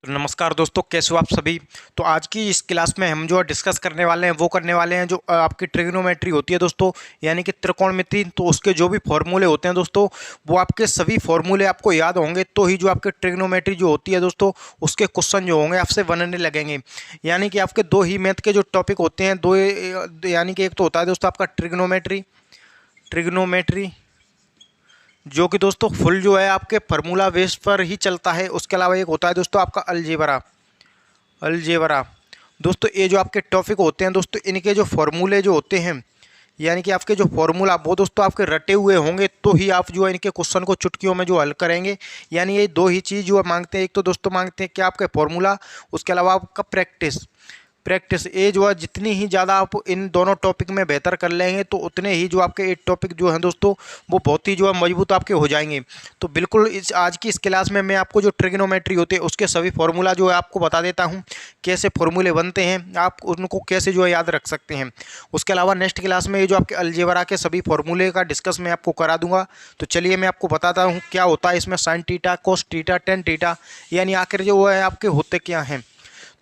तो नमस्कार दोस्तों, कैसे हो आप सभी। तो आज की इस क्लास में हम जो है डिस्कस करने वाले हैं वो करने वाले हैं जो आपकी ट्रिग्नोमेट्री होती है दोस्तों, यानी कि त्रिकोणमिति। तो उसके जो भी फॉर्मूले होते हैं दोस्तों, वो आपके सभी फॉर्मूले आपको याद होंगे तो ही जो आपके ट्रिग्नोमेट्री जो होती है दोस्तों, उसके क्वेश्चन जो होंगे आपसे बनने लगेंगे। यानी कि आपके दो ही मैथ के जो टॉपिक होते हैं, दो, यानी कि एक तो होता है दोस्तों आपका ट्रिग्नोमेट्री ट्रिग्नोमेट्री जो कि दोस्तों फुल जो है आपके फार्मूला बेस पर ही चलता है। उसके अलावा एक होता है दोस्तों आपका अलजेब्रा। अलजेब्रा दोस्तों, ये जो आपके टॉपिक होते हैं दोस्तों, इनके जो फॉर्मूले जो होते हैं, यानी कि आपके जो फॉर्मूला वो दोस्तों आपके रटे हुए होंगे तो ही आप जो है इनके क्वेश्चन को चुटकियों में जो हल करेंगे। यानी ये दो ही चीज़ जो मांगते हैं, एक तो दोस्तों मांगते हैं क्या आपके फॉर्मूला, उसके अलावा आपका प्रैक्टिस। प्रैक्टिस ये जो है जितनी ही ज़्यादा आप इन दोनों टॉपिक में बेहतर कर लेंगे तो उतने ही जो आपके एक टॉपिक जो हैं दोस्तों, वो बहुत ही जो है मजबूत आपके हो जाएंगे। तो बिल्कुल इस आज की इस क्लास में मैं आपको जो ट्रिग्नोमेट्री होती है उसके सभी फॉर्मूला जो है आपको बता देता हूँ, कैसे फॉर्मूले बनते हैं, आप उनको कैसे जो है याद रख सकते हैं। उसके अलावा नेक्स्ट क्लास में ये जो आपके अलजेब्रा के सभी फॉर्मूले का डिस्कस मैं आपको करा दूंगा। तो चलिए मैं आपको बताता हूँ क्या होता है इसमें साइन टीटा, कोस टीटा, टेन टीटा, यानी आखिर जो है आपके होते क्या हैं।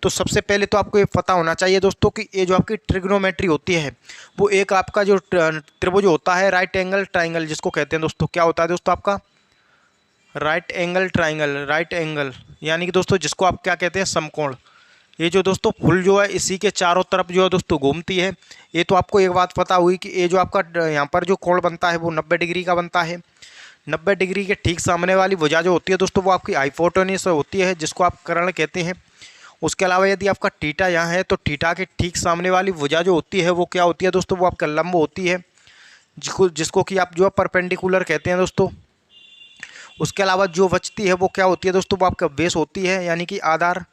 तो सबसे पहले तो आपको ये पता होना चाहिए दोस्तों कि ये जो आपकी ट्रिग्नोमेट्री होती है, वो एक आपका जो त्रिभुज होता है, राइट एंगल ट्राइंगल जिसको कहते हैं दोस्तों, क्या होता है दोस्तों आपका right angle triangle. Right angle यानी कि दोस्तों जिसको आप क्या कहते हैं, समकोण। ये जो दोस्तों फुल जो है इसी के चारों तरफ जो है दोस्तों घूमती है। ये तो आपको एक बात पता हुई कि ये जो आपका यहाँ पर जो कोण बनता है वो 90 डिग्री का बनता है। 90 डिग्री के ठीक सामने वाली भुजा जो होती है दोस्तों, वो आपकी हाइपोटेन्यूस होती है जिसको आप कर्ण कहते हैं। उसके अलावा यदि आपका टीटा यहाँ है तो टीटा के ठीक सामने वाली भुजा जो होती है वो क्या होती है दोस्तों, वो आपका लंब होती है, जिसको जिसको कि आप जो है परपेंडिकुलर कहते हैं दोस्तों। उसके अलावा जो बचती है वो क्या होती है दोस्तों, वो आपका बेस होती है, यानी कि आधार।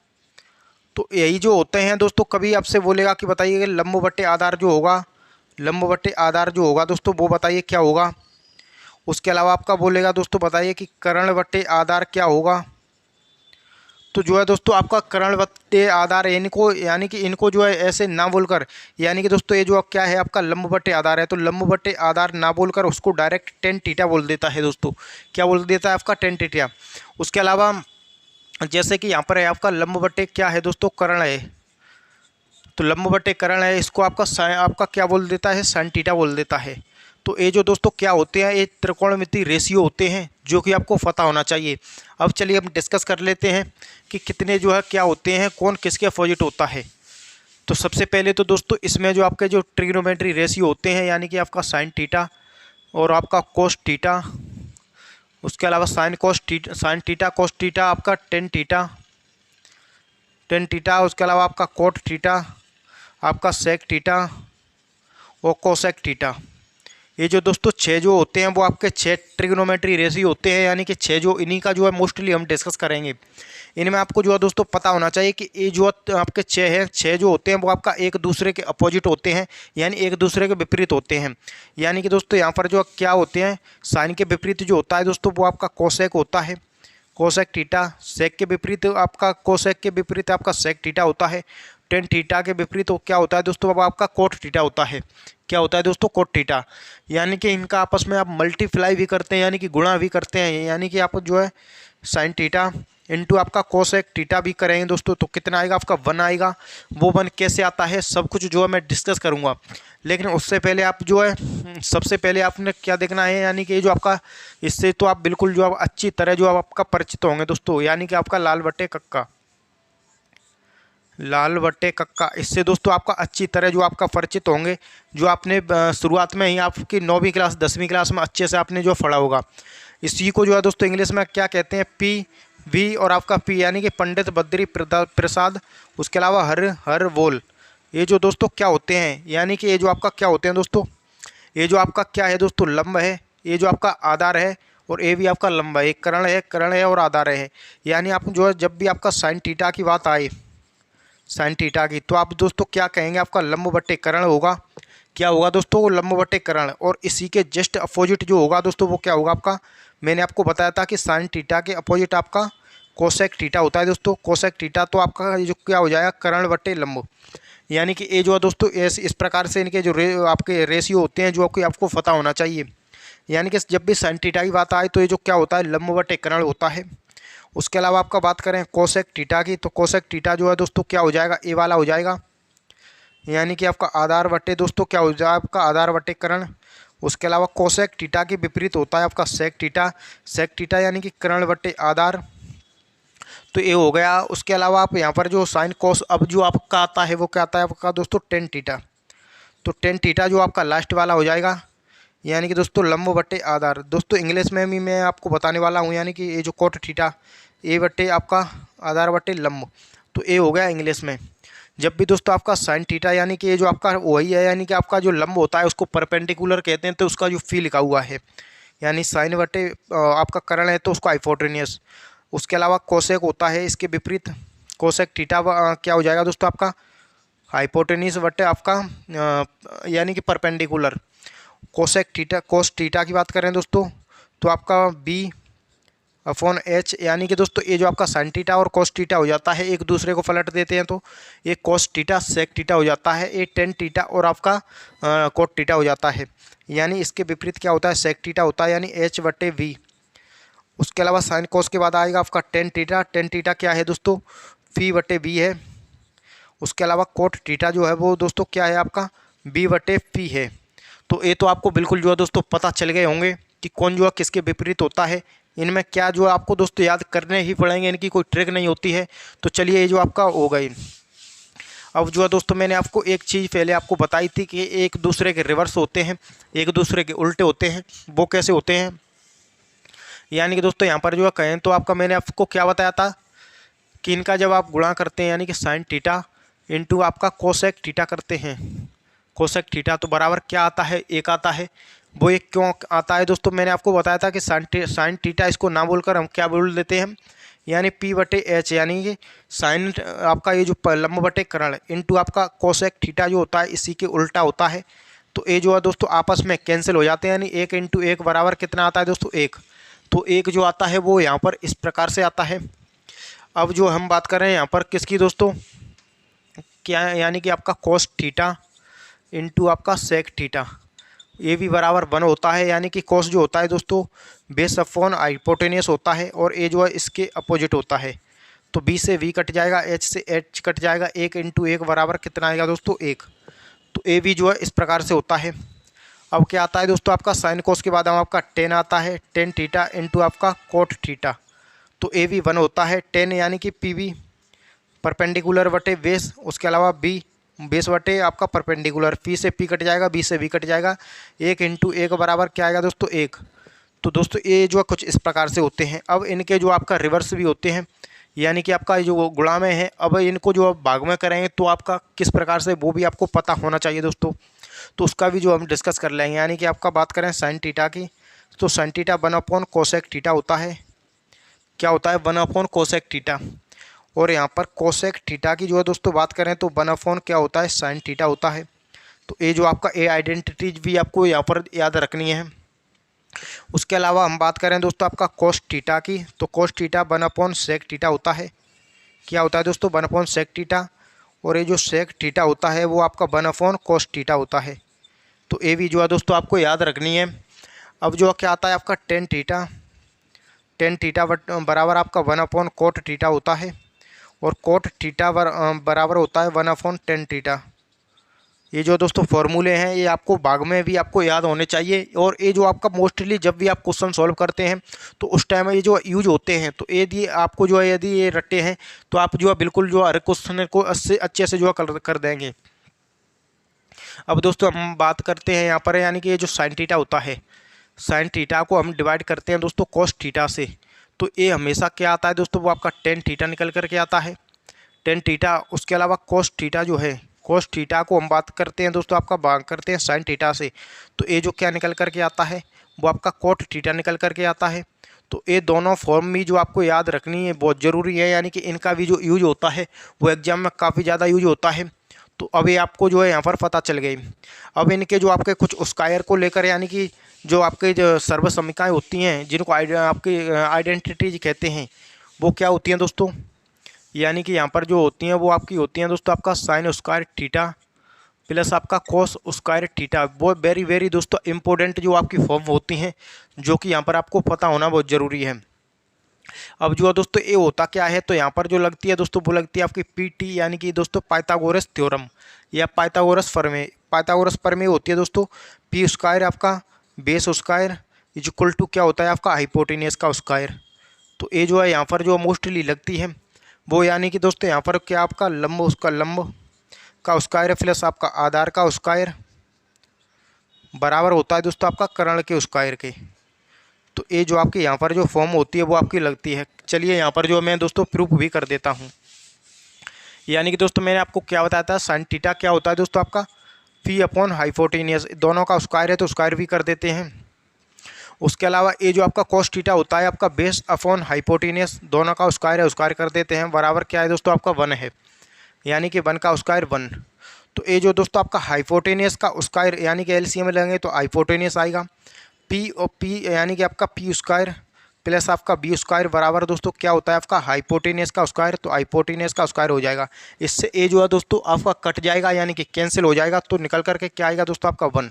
तो यही जो होते हैं दोस्तों, कभी आपसे बोलेगा कि बताइए कि लंब बट्टे आधार जो होगा, लंब बट्टे आधार जो होगा दोस्तों, वो बताइए क्या होगा। उसके अलावा आपका बोलेगा दोस्तों बताइए कि कर्ण बट्टे आधार क्या होगा। तो जो है दोस्तों आपका कर्ण बट्टे आधार, इनको यानी कि इनको जो है ऐसे ना बोलकर, यानी कि दोस्तों ये जो क्या है आपका लंब बट्टे आधार है, तो लंब बट्टे आधार ना बोलकर उसको डायरेक्ट टेन टीटा बोल देता है दोस्तों। क्या बोल देता है आपका, टेन टीटा। उसके अलावा जैसे कि यहाँ पर है आपका लंब बट्टे क्या है दोस्तों, कर्ण है, तो लंब बट्टे कर्ण है, इसको आपका क्या बोल देता है, साइन टीटा बोल देता है। तो ये जो दोस्तों क्या होते हैं, ये त्रिकोणमिति रेशियो होते हैं जो कि आपको पता होना चाहिए। अब चलिए हम डिस्कस कर लेते हैं कि कितने जो है क्या होते हैं, कौन किसके अपोजिट होता है। तो सबसे पहले तो दोस्तों इसमें जो आपके जो ट्रिग्नोमेट्री रेशियो होते हैं, यानी कि आपका साइन टीटा और आपका कोस टीटा, उसके अलावा साइन टीटा कोस टीटा, आपका टेन टीटा, टेन टीटा, उसके अलावा आपका कोट टीटा, आपका सेक टीटा और कोसेक टीटा। ये जो दोस्तों छः जो होते हैं वो आपके छः ट्रिग्नोमेट्री रेशियो होते हैं, यानी कि छः जो इन्हीं का जो है मोस्टली हम डिस्कस करेंगे। इनमें आपको जो है दोस्तों पता होना चाहिए कि ये जो आपके छः हैं, छः जो होते हैं वो आपका एक दूसरे के अपोजिट होते हैं, यानी एक दूसरे के विपरीत होते हैं। यानी कि दोस्तों यहाँ पर जो क्या होते हैं, साइन के विपरीत जो होता है दोस्तों वो आपका कोसेक होता है, कोसेक टीटा। सेक के विपरीत आपका कोसेक के विपरीत आपका सेक टीटा होता है। टेन टीटा के विपरीत तो क्या होता है दोस्तों, अब आपका कोट टीटा होता है। क्या होता है दोस्तों, कोट टीटा। यानी कि इनका आपस में आप मल्टीप्लाई भी करते हैं, यानी कि गुणा भी करते हैं, यानी कि आप जो है साइन टीटा इंटू आपका कोसेक टीटा भी करेंगे दोस्तों, तो कितना आएगा आपका, वन आएगा। वो वन कैसे आता है सब कुछ जो है मैं डिस्कस करूँगा। लेकिन उससे पहले आप जो है सबसे पहले आपने क्या देखना है, यानी कि ये जो आपका, इससे तो आप बिल्कुल जो आप अच्छी तरह जो आप आपका परिचित होंगे दोस्तों, यानी कि आपका लाल बट्टे कक्का, लाल बट्टे कक्का, इससे दोस्तों आपका अच्छी तरह जो आपका परिचित होंगे, जो आपने शुरुआत में ही आपकी 9वीं क्लास 10वीं क्लास में अच्छे से आपने जो पढ़ा होगा। इसी को जो है दोस्तों इंग्लिश में क्या कहते हैं, पी वी और आपका पी, यानी कि पंडित बद्री प्रसाद, उसके अलावा हर हर वोल। ये जो दोस्तों क्या होते हैं, यानी कि ये जो आपका क्या होते हैं दोस्तों, ये जो आपका क्या है दोस्तों, लंब है, ये जो आपका आधार है, और ये भी आपका लंब है, एक कर्ण है और आधार है। यानी आप जो है जब भी आपका साइन टीटा की बात आए, साइन थीटा की, तो आप दोस्तों क्या कहेंगे, आपका लंब बट्टे कर्ण होगा। क्या होगा दोस्तों, वो लंब बट्टे कर्ण। और इसी के जस्ट अपोजिट जो होगा दोस्तों वो क्या होगा आपका, मैंने आपको बताया था कि साइन थीटा के अपोजिट आपका कोसेक थीटा होता है दोस्तों। कोसेक थीटा तो आपका जो क्या हो जाएगा, कर्ण बट्टे लंब। यानी कि ये जो है दोस्तों इस प्रकार से इनके जो आपके रेशियो होते हैं जो कि आपको पता होना चाहिए। यानी कि जब भी साइन थीटा की बात आए तो ये जो क्या होता है, लंब बट्टे कर्ण होता है। उसके अलावा आपका बात करें कोसेक थीटा की, तो कोसेक थीटा जो है दोस्तों क्या हो जाएगा, ए वाला हो जाएगा, यानी कि आपका आधार बटे दोस्तों क्या हो जाएगा, आपका आधार बटे कर्ण। उसके अलावा कोसेक थीटा के विपरीत होता है आपका सेक थीटा। सेक थीटा यानी कि कर्ण बटे आधार, तो ये हो गया। उसके अलावा आप यहाँ पर जो साइन कोस, अब जो आपका आता है वो क्या आता है आपका दोस्तों टेन थीटा। तो टेन थीटा जो आपका लास्ट वाला हो जाएगा, यानी कि दोस्तों लंब बटे आधार। दोस्तों इंग्लिश में भी मैं आपको बताने वाला हूँ, यानी कि ये जो कोट थीटा, ए बटे आपका आधार बटे लंब, तो ये हो गया इंग्लिश में। जब भी दोस्तों आपका साइन थीटा यानी कि ये जो आपका वही है, यानी कि आपका जो लंब होता है उसको परपेंडिकुलर कहते हैं, तो उसका जो फी लिखा हुआ है, यानी साइन बटे आपका कर्ण है तो उसको हाइपोटेनियस। उसके अलावा कोसेक होता है इसके विपरीत, कोसेक थीटा क्या हो जाएगा दोस्तों आपका हाइपोटेनियस बटे आपका यानी कि परपेंडिकुलर। कोसेक थीटा, कोस थीटा की बात करें दोस्तों, तो आपका बी अपॉन एच, यानी कि दोस्तों ये जो आपका साइन थीटा और कोस थीटा हो जाता है, एक दूसरे को पलट देते हैं तो ये कोस थीटा सेक थीटा हो जाता है, ये टेन थीटा और आपका कोट थीटा हो जाता है। यानी इसके विपरीत क्या होता है, सेक थीटा होता है, यानी एच बटे वी। उसके अलावा साइन कोस के बाद आएगा आपका टेन थीटा। टेन थीटा क्या है दोस्तों, फी बटे वी है। उसके अलावा कोट थीटा जो है वो दोस्तों क्या है आपका बी बटे फी है। तो ये तो आपको बिल्कुल जो है दोस्तों पता चल गए होंगे कि कौन जो है किसके विपरीत होता है। इनमें क्या जो है आपको दोस्तों याद करने ही पड़ेंगे, इनकी कोई ट्रिक नहीं होती है। तो चलिए ये जो आपका हो गई। अब जो है दोस्तों मैंने आपको एक चीज़ पहले आपको बताई थी कि एक दूसरे के रिवर्स होते हैं, एक दूसरे के उल्टे होते हैं। वो कैसे होते हैं, यानी कि दोस्तों यहाँ पर जो है कहें तो आपका मैंने आपको क्या बताया था कि इनका जब आप गुणा करते हैं यानी कि साइन थीटा इंटू आपका कोसेक थीटा करते हैं, कोसेक थीटा, तो बराबर क्या आता है, एक आता है। वो एक क्यों आता है दोस्तों, मैंने आपको बताया था कि साइन थीटा इसको ना बोलकर हम क्या बोल देते हैं, यानी पी बटे एच, यानी कि साइन आपका ये जो लंब बटे कर्ण इंटू आपका कोसेक थीटा जो होता है इसी के उल्टा होता है। तो ये जो है दोस्तों आपस में कैंसिल हो जाते हैं, यानी एक इंटू एक बराबर कितना आता है दोस्तों, एक। तो एक जो आता है वो यहाँ पर इस प्रकार से आता है। अब जो हम बात कर रहे हैं यहाँ पर किसकी दोस्तों, क्या यानी कि आपका कोस थीटा इंटू आपका सेक थीटा, ये भी बराबर वन होता है। यानी कि कोस जो होता है दोस्तों बेस अपॉन हाइपोटेनियस होता है, और ए जो है इसके अपोजिट होता है। तो बी से वी कट जाएगा, एच से एच कट जाएगा, एक इंटू एक बराबर कितना आएगा दोस्तों, एक। तो ए भी जो है इस प्रकार से होता है। अब क्या आता है दोस्तों आपका साइन कोस के बाद हम आपका टेन आता है, टेन थीटा इंटू आपका कोट थीटा। तो ए भी वन होता है, टेन यानी कि पी बी परपेंडिकुलर बटे बेस। उसके अलावा बी बेस बटे आपका परपेंडिकुलर, पी से पी कट जाएगा, बी से बी कट जाएगा, एक इंटू एक बराबर क्या आएगा दोस्तों, एक। तो दोस्तों ये जो कुछ इस प्रकार से होते हैं। अब इनके जो आपका रिवर्स भी होते हैं, यानी कि आपका जो गुणा में है, अब इनको जो आप भाग में करेंगे तो आपका किस प्रकार से वो भी आपको पता होना चाहिए दोस्तों। तो उसका भी जो हम डिस्कस कर लेंगे। यानी कि आपका बात करें साइन थीटा की, तो sine theta one upon cosec theta होता है, क्या होता है, वन अपॉन कोसेक थीटा। और यहाँ पर कोसेक थीटा की जो है दोस्तों बात करें तो वन अपॉन क्या होता है, साइन थीटा होता है। तो ये जो आपका ए आइडेंटिटीज भी आपको यहाँ पर याद रखनी है। उसके अलावा हम बात करें दोस्तों आपका कोस थीटा की, तो cos theta one upon sec theta होता है, क्या होता है दोस्तों, वन अपॉन सेक थीटा। और ये जो सेक थीटा होता है वो आपका वन अपॉन कोस थीटा होता है। तो ये भी जो है दोस्तों आपको याद रखनी है। अब जो क्या आता है आपका टेन थीटा, टेन थीटा बराबर आपका वन अपॉन कोट थीटा होता है, और कोट थीटा बराबर होता है वन अपॉन टेन थीटा। ये जो दोस्तों फॉर्मूले हैं ये आपको भाग में भी आपको याद होने चाहिए। और ये जो आपका मोस्टली जब भी आप क्वेश्चन सॉल्व करते हैं तो उस टाइम ये जो यूज होते हैं, तो यदि आपको जो है यदि ये रट्टे हैं तो आप जो है बिल्कुल जो हर क्वेश्चन को अच्छे से जो है कर देंगे। अब दोस्तों हम बात करते हैं यहाँ पर, यानी कि ये जो साइन थीटा होता है, साइन थीटा को हम डिवाइड करते हैं दोस्तों कोस थीटा से। तो ये हमेशा क्या आता है दोस्तों, वो आपका टेन थीटा निकल करके आता है, टेन थीटा। उसके अलावा कोस थीटा जो है, कोस थीटा को हम बात करते हैं दोस्तों आपका भाग करते हैं साइन थीटा से, तो ये जो क्या निकल करके आता है वो आपका कोट थीटा निकल करके आता है। तो ये दोनों फॉर्म भी जो आपको याद रखनी है बहुत ज़रूरी है, यानी कि इनका भी जो यूज होता है वो एग्जाम में काफ़ी ज़्यादा यूज होता है। तो अब ये आपको जो है यहाँ पर पता चल गई। अब इनके जो आपके कुछ स्क्वायर को लेकर, यानी कि जो आपके जो सर्वसमीकाएँ होती हैं जिनको आपकी आइडेंटिटीज कहते हैं, वो क्या होती हैं दोस्तों, यानी कि यहाँ पर जो होती हैं वो आपकी होती हैं दोस्तों आपका साइन स्क्वायर थीटा प्लस आपका कोस स्क्वायर थीटा। वो वेरी वेरी दोस्तों इंपॉर्टेंट जो आपकी फॉर्म होती हैं, जो कि यहाँ पर आपको पता होना बहुत ज़रूरी है। अब जो है दोस्तों ये होता क्या है, तो यहाँ पर जो लगती है दोस्तों वो लगती है आपकी पीटी, यानी कि दोस्तों पाइथागोरस थ्योरम या पाइथागोरस प्रमेय होती है दोस्तों। पी स्क्वायर आपका base square is equal to क्या होता है आपका हाइपोटेनियस का स्क्वायर। तो ये जो है यहाँ पर जो मोस्टली लगती है वो, यानी कि दोस्तों यहाँ पर क्या आपका लंब, उसका लंब का स्क्वायर प्लस आपका आधार का स्क्वायर बराबर होता है दोस्तों आपका कर्ण के स्क्वायर के। तो ये जो आपके यहाँ पर जो फॉर्म होती है वो आपकी लगती है। चलिए यहाँ पर जो मैं दोस्तों प्रूफ भी कर देता हूँ। यानी कि दोस्तों मैंने आपको क्या बताया था, साइन थीटा क्या होता है दोस्तों आपका पी अपॉन हाइपोटेनियस, दोनों का स्क्वायर है तो स्क्वायर भी कर देते हैं। उसके अलावा ये जो आपका कॉस थीटा होता है आपका बेस अपॉन हाइपोटेनियस, दोनों का स्क्वायर है स्क्वायर कर देते हैं, बराबर क्या है दोस्तों आपका 1 है, यानी कि 1 का स्क्वायर 1। तो ये जो दोस्तों आपका हाइपोटेनियस का स्क्वायर यानी कि एलसीएम लेंगे तो हाइपोटेनियस आएगा पी, और पी यानी कि आपका पी स्क्वायर प्लस आपका बी स्क्वायर बराबर दोस्तों क्या होता है आपका हाइपोटेनियस का स्क्वायर, तो हाइपोटेनियस का स्क्वायर हो जाएगा। इससे ए जो है दोस्तों आपका कट जाएगा, यानी कि कैंसिल हो जाएगा, तो निकल करके क्या आएगा दोस्तों आपका 1।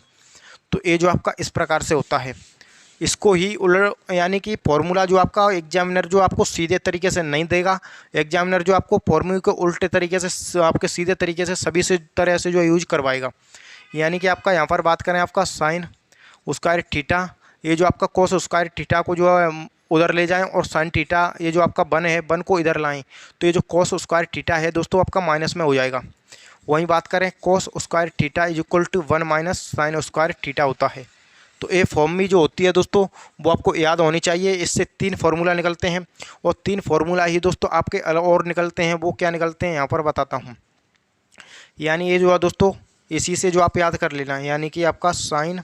तो ए जो आपका इस प्रकार से होता है। इसको ही उलट, यानी कि फॉर्मूला जो आपका एग्जामिनर जो आपको सीधे तरीके से नहीं देगा, एग्जामिनर जो आपको फॉर्मूले को उल्टे तरीके से आपके सीधे तरीके से सभी से तरह से जो यूज करवाएगा। यानी कि आपका यहाँ पर बात करें आपका साइन स्क्वायर थीटा, ये जो आपका कोस स्क्वायर थीटा को जो है उधर ले जाएं, और साइन थीटा ये जो आपका 1 है 1 को इधर लाएं, तो ये जो कोस स्क्वायर थीटा है दोस्तों आपका माइनस में हो जाएगा। वहीं बात करें cos square theta is equal to 1 minus sine square theta होता है। तो ये फॉर्म जो होती है दोस्तों वो आपको याद होनी चाहिए। इससे 3 फार्मूला निकलते हैं, और 3 फार्मूला ही दोस्तों आपके और निकलते हैं। वो क्या निकलते हैं यहाँ पर बताता हूँ। यानी ये जो है दोस्तों इसी से जो आप याद कर लेना, यानी कि आपका sine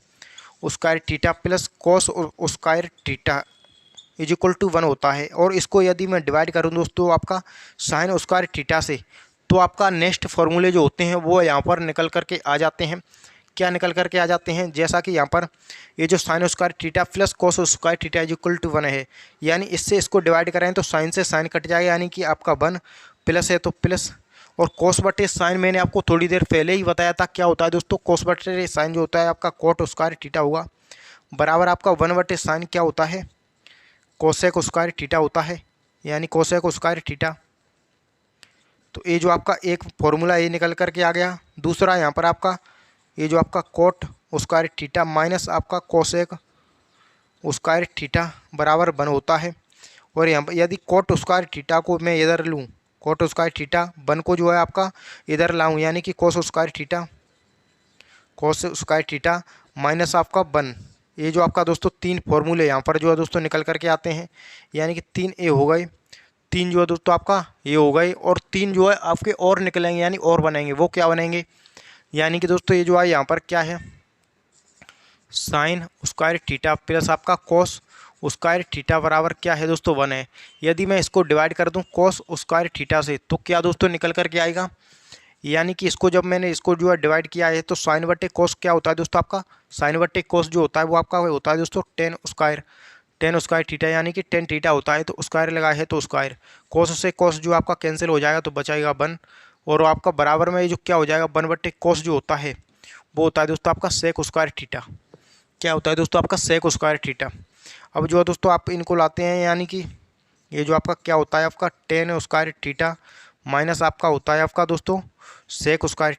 square theta plus cos square theta is equal to 1 होता है। और इसको यदि मैं डिवाइड करूँ दोस्तों आपका साइन स्क्वायर थीटा से, तो आपका नेक्स्ट फार्मूले जो होते हैं वो यहाँ पर निकल करके आ जाते हैं। क्या निकल करके आ जाते हैं, जैसा कि यहाँ पर ये जो sine square theta plus cos square theta is equal to 1 है, यानी इससे इसको डिवाइड करें तो साइन से साइन कट जाएगा, यानी कि आपका 1 प्लस है तो प्लस, और कॉस बटे साइन मैंने आपको थोड़ी देर पहले ही बताया था क्या होता है दोस्तों, कॉस बटे साइन जो होता है आपका कॉट स्क्वायर थीटा होगा, बराबर आपका 1 बटे साइन क्या होता है कोसेक स्क्वायर थीटा होता है, यानी कोसेक स्क्वायर थीटा। तो ये जो आपका एक फॉर्मूला ये निकल करके आ गया। दूसरा यहाँ पर आपका ये जो आपका कोट स्क्वायर थीटा माइनस आपका कोसेक स्क्वायर थीटा बराबर 1 होता है। और यहाँ पर यदि कोट स्क्वायर थीटा को मैं इधर लूँ, कोट स्क्वायर थीटा 1 को जो है आपका इधर लाऊँ, यानी कि कोस स्क्वायर थीटा माइनस आपका 1। ये जो आपका दोस्तों 3 फॉर्मूले यहाँ पर जो है दोस्तों निकल करके आते हैं, यानी कि 3 ए हो गए, 3 जो है दोस्तों आपका ये हो गए, और 3 जो है आपके और निकलेंगे, यानी और बनेंगे। वो क्या बनेंगे, यानी कि दोस्तों ये जो है यहाँ पर क्या है साइन स्क्वायर थीटा प्लस आपका कॉस स्क्वायर थीटा बराबर क्या है दोस्तों 1 है। यदि मैं इसको डिवाइड कर दूँ कॉस स्क्वायर थीटा से, तो क्या दोस्तों निकल करके आएगा, यानी कि इसको जब मैंने इसको जो है डिवाइड किया है तो साइन बटे कोस क्या होता है दोस्तों आपका, साइन बटे कोस जो होता है वो आपका होता है दोस्तों टेन स्क्वायर थीटा, यानी कि 10 थीटा होता है, तो स्क्वायर लगा है तो स्क्वायर, कोस से कोस जो आपका कैंसिल हो जाएगा तो बचाएगा 1, और आपका बराबर में जो क्या हो जाएगा 1 बटे कोस जो होता है वो होता है दोस्तों आपका सेक स्क्वायर थीटा। क्या होता है दोस्तों आपका सेक स्क्वायर थीटा। अब जो है दोस्तों आप इनको लाते हैं, यानी कि ये जो आपका क्या होता है आपका 10 स्क्वायर थीटा माइनस आपका होता है आपका दोस्तों सेक स्क्वायर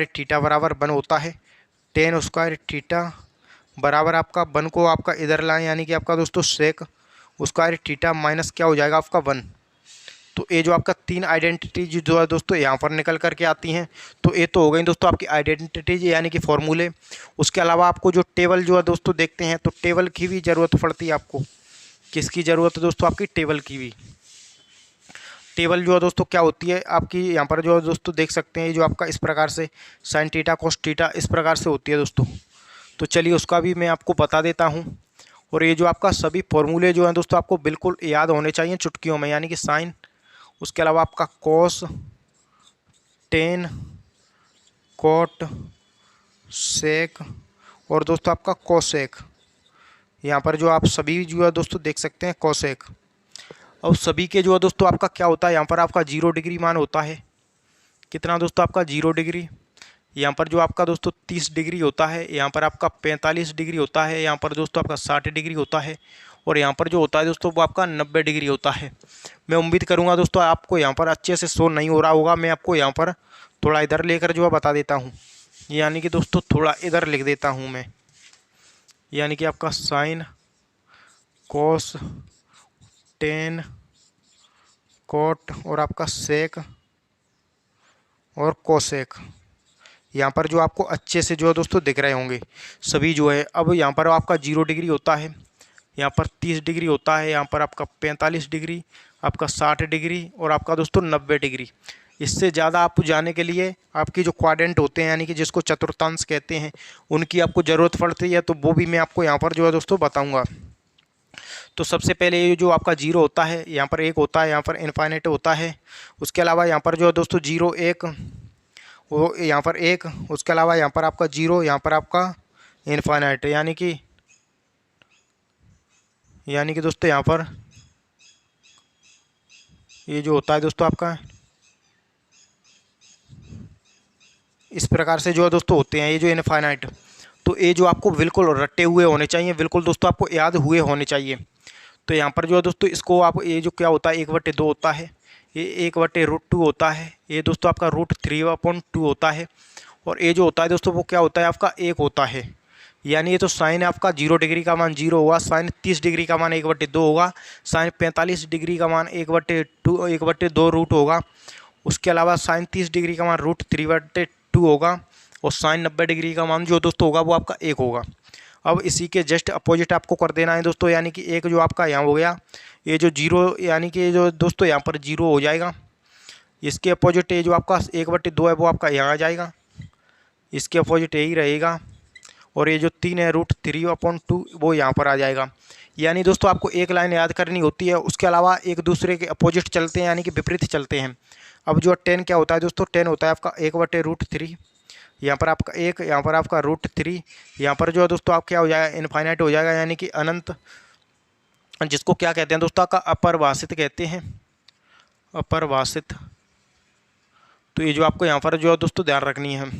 थीटा बराबर 1 होता है। 10 स्क्वायर थीटा बराबर आपका 1 को आपका इधर लाएं, यानी कि आपका दोस्तों सेक स्क्वायर थीटा माइनस क्या हो जाएगा आपका 1। तो ये जो आपका 3 आइडेंटिटीज जो है दोस्तों यहाँ पर निकल करके आती हैं। तो ये तो हो गई दोस्तों आपकी आइडेंटिटीज, यानी कि फॉर्मूले। उसके अलावा आपको जो टेबल जो है दोस्तों देखते हैं, तो टेबल की भी ज़रूरत पड़ती है आपको। किसकी ज़रूरत है दोस्तों, आपकी टेबल की भी। टेबल जो है दोस्तों क्या होती है आपकी, यहाँ पर जो है दोस्तों देख सकते हैं जो आपका इस प्रकार से साइन थीटा कोस थीटा इस प्रकार से होती है दोस्तों। तो चलिए उसका भी मैं आपको बता देता हूँ। और ये जो आपका सभी फॉर्मूले जो हैं दोस्तों आपको बिल्कुल याद होने चाहिए चुटकियों में, यानी कि साइन, उसके अलावा आपका कोस, टेन, कोट, सेक, और दोस्तों आपका कोसेक। यहाँ पर जो आप सभी जो है दोस्तों देख सकते हैं कोसेक। और सभी के जो है दोस्तों आपका क्या होता है, यहाँ पर आपका 0 डिग्री मान होता है। कितना दोस्तों आपका 0 डिग्री। यहाँ पर जो आपका दोस्तों 30 डिग्री होता है, यहाँ पर आपका 45 डिग्री होता है, यहाँ पर दोस्तों आपका 60 डिग्री होता है, और यहाँ पर जो होता है दोस्तों वो आपका 90 डिग्री होता है। मैं उम्मीद करूँगा दोस्तों आपको यहाँ पर अच्छे से शो नहीं हो रहा होगा। मैं आपको यहाँ पर थोड़ा इधर लेकर जो है बता देता हूँ, यानी कि दोस्तों थोड़ा इधर लिख देता हूँ मैं, यानी कि आपका साइन, कोस, टेन, कोट और आपका सेक और कोसेक। यहाँ पर जो आपको अच्छे से जो है दोस्तों दिख रहे होंगे सभी जो है। अब यहाँ पर आपका 0 डिग्री होता है, यहाँ पर 30 डिग्री होता है, यहाँ पर आपका 45 डिग्री, आपका 60 डिग्री और आपका दोस्तों 90 डिग्री। इससे ज़्यादा आप जाने के लिए आपकी जो क्वाड्रेंट होते हैं यानी कि जिसको चतुर्थांश कहते हैं उनकी आपको ज़रूरत पड़ती है, तो वो भी मैं आपको यहाँ पर जो है दोस्तों बताऊँगा। तो सबसे पहले ये जो आपका 0 होता है, यहाँ पर 1 होता है, यहाँ पर इनफाइनाइट होता है। उसके अलावा यहाँ पर जो है दोस्तों 0 1 वो यहाँ पर 1, उसके अलावा यहाँ पर आपका 0, यहाँ पर आपका इनफाइनाइट, यानी कि दोस्तों यहाँ पर ये जो होता है दोस्तों आपका इस प्रकार से जो है दोस्तों होते हैं ये जो इनफाइनाइट। तो ये जो आपको बिल्कुल रटे हुए होने चाहिए, बिल्कुल दोस्तों आपको याद हुए होने चाहिए। तो यहाँ पर जो है दोस्तों इसको आप ये जो क्या होता है 1/2 होता है, ये 1/√2 होता है, ये दोस्तों आपका √3/2 होता है। और ये जो होता है दोस्तों वो क्या होता है आपका 1 होता है। यानी ये तो साइन आपका 0 डिग्री का मान 0 होगा, साइन 30 डिग्री का मान 1/2 होगा, साइन 45 डिग्री का मान 1/2 रूट होगा। उसके अलावा साइन 30 डिग्री का मान √3/2 होगा और साइन 90 डिग्री का मान जो दोस्तों होगा वो आपका 1 होगा। अब इसी के जस्ट अपोजिट आपको कर देना है दोस्तों, यानी कि एक जो आपका यहाँ हो गया ये जो 0, यानी कि जो दोस्तों यहाँ पर 0 हो जाएगा। इसके अपोजिट ये जो आपका 1/2 है वो आपका यहाँ आ जाएगा, इसके अपोजिट यही रहेगा। और ये जो 3 है √3/2 वो यहाँ पर आ जाएगा। यानी दोस्तों आपको एक लाइन याद करनी होती है, उसके अलावा एक दूसरे के अपोजिट चलते हैं यानी कि विपरीत चलते हैं। अब जो 10 क्या होता है दोस्तों, 10 होता है आपका 1/√3, यहाँ पर आपका 1, यहाँ पर आपका √3, यहाँ पर जो है दोस्तों आप क्या हो जाएगा इनफाइनाइट हो जाएगा, यानी कि अनंत, जिसको क्या कहते हैं दोस्तों का अपरिभाषित कहते हैं, अपरिभाषित। तो ये जो आपको यहाँ पर जो है दोस्तों ध्यान रखनी है।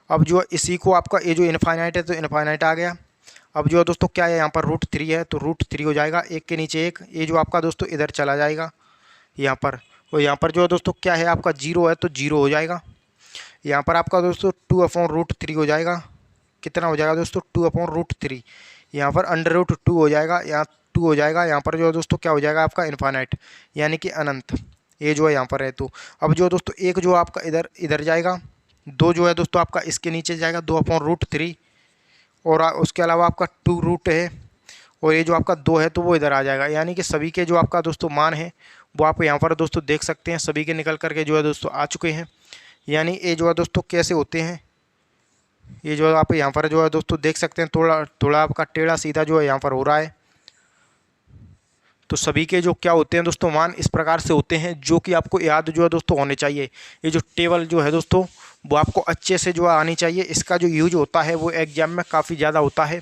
अब जो इसी को आपका ये जो इनफाइनाइट है तो इनफाइनाइट आ गया। अब जो है दोस्तों क्या है यहाँ पर √3 है तो √3 हो जाएगा, एक के नीचे एक, ये जो आपका दोस्तों इधर चला जाएगा यहाँ पर। और यहाँ पर जो है दोस्तों क्या है आपका 0 है तो 0 हो जाएगा। यहाँ पर आपका दोस्तों 2/√3 हो जाएगा, कितना हो जाएगा दोस्तों 2/√3। यहाँ पर √2 हो जाएगा, यहाँ 2 हो जाएगा। यहाँ पर जो है दोस्तों क्या हो जाएगा आपका इनफाइनाइट यानी कि अनंत, ये जो है यहाँ पर है। तो अब जो दोस्तों एक जो आपका इधर जाएगा, 2 जो है दोस्तों आपका इसके नीचे जाएगा 2/√3 और उसके अलावा आपका 2 रूट है और ये जो आपका 2 है तो वो इधर आ जाएगा। यानी कि सभी के जो आपका दोस्तों मान है वो आप यहाँ पर दोस्तों देख सकते हैं, सभी के निकल करके जो है दोस्तों आ चुके हैं। यानी ये जो है दोस्तों कैसे होते हैं, ये जो आप यहाँ पर जो है दोस्तों देख सकते हैं, थोड़ा थोड़ा आपका टेढ़ा सीधा जो है यहाँ पर हो रहा है। तो सभी के जो क्या होते हैं दोस्तों मान इस प्रकार से होते हैं, जो कि आपको याद जो है दोस्तों होने चाहिए। ये जो टेबल जो है दोस्तों वो आपको अच्छे से जो आनी चाहिए, इसका जो यूज होता है वो एग्जाम में काफ़ी ज़्यादा होता है।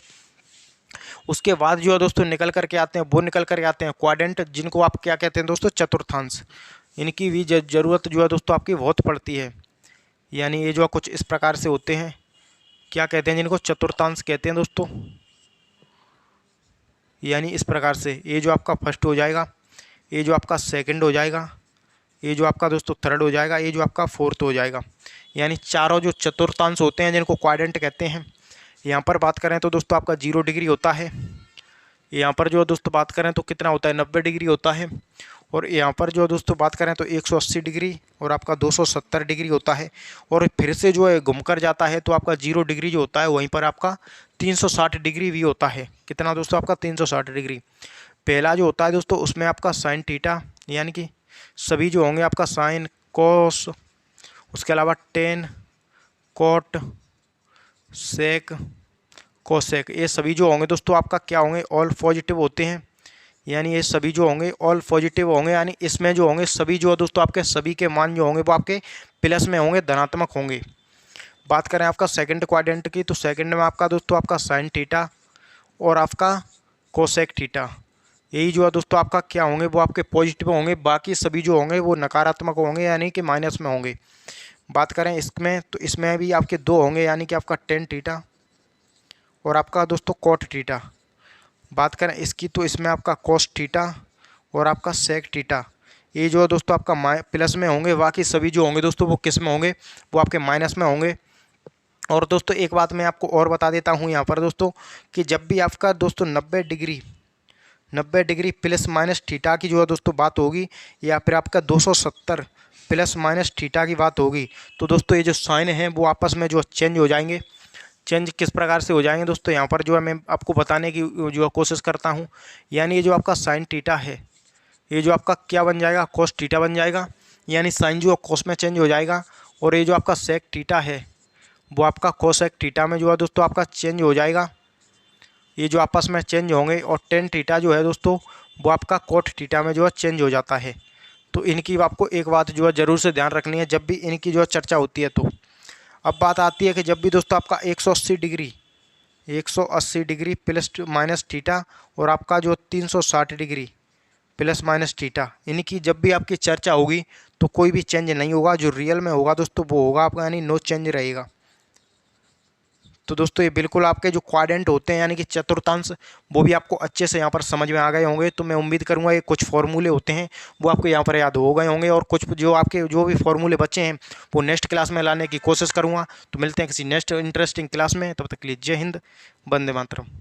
उसके बाद जो है दोस्तों निकल करके आते हैं, वो निकल करके आते हैं क्वाड्रेंट, जिनको आप क्या कहते हैं दोस्तों चतुर्थांश। इनकी भी ज़रूरत जो है दोस्तों आपकी बहुत पड़ती है। यानी ये जो कुछ इस प्रकार से होते हैं, क्या कहते हैं जिनको चतुर्थांश कहते हैं दोस्तों। यानी इस प्रकार से ये जो आपका फर्स्ट हो जाएगा, ये जो आपका सेकंड हो जाएगा, ये जो आपका दोस्तों थर्ड हो जाएगा, ये जो आपका फोर्थ हो जाएगा। यानी चारों जो चतुर्थांश होते हैं जिनको क्वाड्रेंट कहते हैं। यहाँ पर बात करें तो दोस्तों आपका 0 डिग्री होता है, यहाँ पर जो दोस्तों बात करें तो कितना होता है 90 डिग्री होता है। और यहाँ पर जो दोस्तों बात करें तो 180 डिग्री और आपका 270 डिग्री होता है। और फिर से जो है घूमकर जाता है तो आपका 0 डिग्री जो होता है वहीं पर आपका 360 डिग्री भी होता है। कितना दोस्तों आपका 360 डिग्री। पहला जो होता है दोस्तों उसमें आपका साइन थीटा, यानी कि सभी जो होंगे आपका साइन, कोस, उसके अलावा टेन, कोट, सेक, कोसेक, ये सभी जो होंगे दोस्तों आपका क्या होंगे ऑल पॉजिटिव होते हैं। यानी ये सभी जो होंगे ऑल पॉजिटिव होंगे, यानी इसमें जो होंगे सभी जो है दोस्तों आपके सभी के मान जो होंगे वो आपके प्लस में होंगे, धनात्मक होंगे। बात करें आपका सेकंड क्वाड्रेंट की तो सेकंड में आपका दोस्तों आपका साइन थीटा और आपका कोसेक थीटा, यही जो है दोस्तों आपका क्या होंगे वो आपके पॉजिटिव होंगे। बाकी सभी जो होंगे वो नकारात्मक होंगे यानी कि माइनस में होंगे। बात करें इसमें तो इसमें भी आपके 2 होंगे, यानी कि आपका टेन थीटा और आपका दोस्तों कोट थीटा। बात करें इसकी तो इसमें आपका कॉस थीटा और आपका सेक थीटा ये जो है दोस्तों आपका प्लस में होंगे, बाकी सभी जो होंगे दोस्तों वो किस में होंगे, वो आपके माइनस में होंगे। और दोस्तों एक बात मैं आपको और बता देता हूँ यहाँ पर दोस्तों कि जब भी आपका दोस्तों 90 डिग्री प्लस माइनस थीटा की जो है दोस्तों बात होगी, या फिर आपका 270 प्लस माइनस थीटा की बात होगी, तो दोस्तों ये जो साइन है वो आपस में जो चेंज हो जाएंगे। चेंज किस प्रकार से हो जाएंगे दोस्तों, यहाँ पर जो है मैं आपको बताने की जो है कोशिश करता हूँ। यानी ये जो आपका साइन थीटा है, ये जो आपका क्या बन जाएगा, कोस थीटा बन जाएगा, यानी साइन जो है कोस में चेंज हो जाएगा। और ये जो आपका सेक थीटा है वो आपका कोसेक थीटा में जो है दोस्तों आपका चेंज हो जाएगा। ये जो आपस में चेंज होंगे। और टेन थीटा जो है दोस्तों वो आपका कोट थीटा में जो है चेंज हो जाता है। तो इनकी आपको एक बात जो है ज़रूर से ध्यान रखनी है जब भी इनकी जो है चर्चा होती है। तो अब बात आती है कि जब भी दोस्तों आपका 180 डिग्री प्लस माइनस थीटा और आपका जो 360 डिग्री प्लस माइनस थीटा, इनकी जब भी आपकी चर्चा होगी तो कोई भी चेंज नहीं होगा। जो रियल में होगा दोस्तों वो होगा आपका, यानी नो चेंज रहेगा। तो दोस्तों ये बिल्कुल आपके जो क्वाड्रेंट होते हैं यानी कि चतुर्थांश, वो भी आपको अच्छे से यहाँ पर समझ में आ गए होंगे। तो मैं उम्मीद करूँगा ये कुछ फॉर्मूले होते हैं वो आपको यहाँ पर याद हो गए होंगे, और कुछ जो आपके जो भी फॉर्मूले बचे हैं वो नेक्स्ट क्लास में लाने की कोशिश करूँगा। तो मिलते हैं किसी नेक्स्ट इंटरेस्टिंग क्लास में, तब तक के लिए जय हिंद, वंदे मातरम।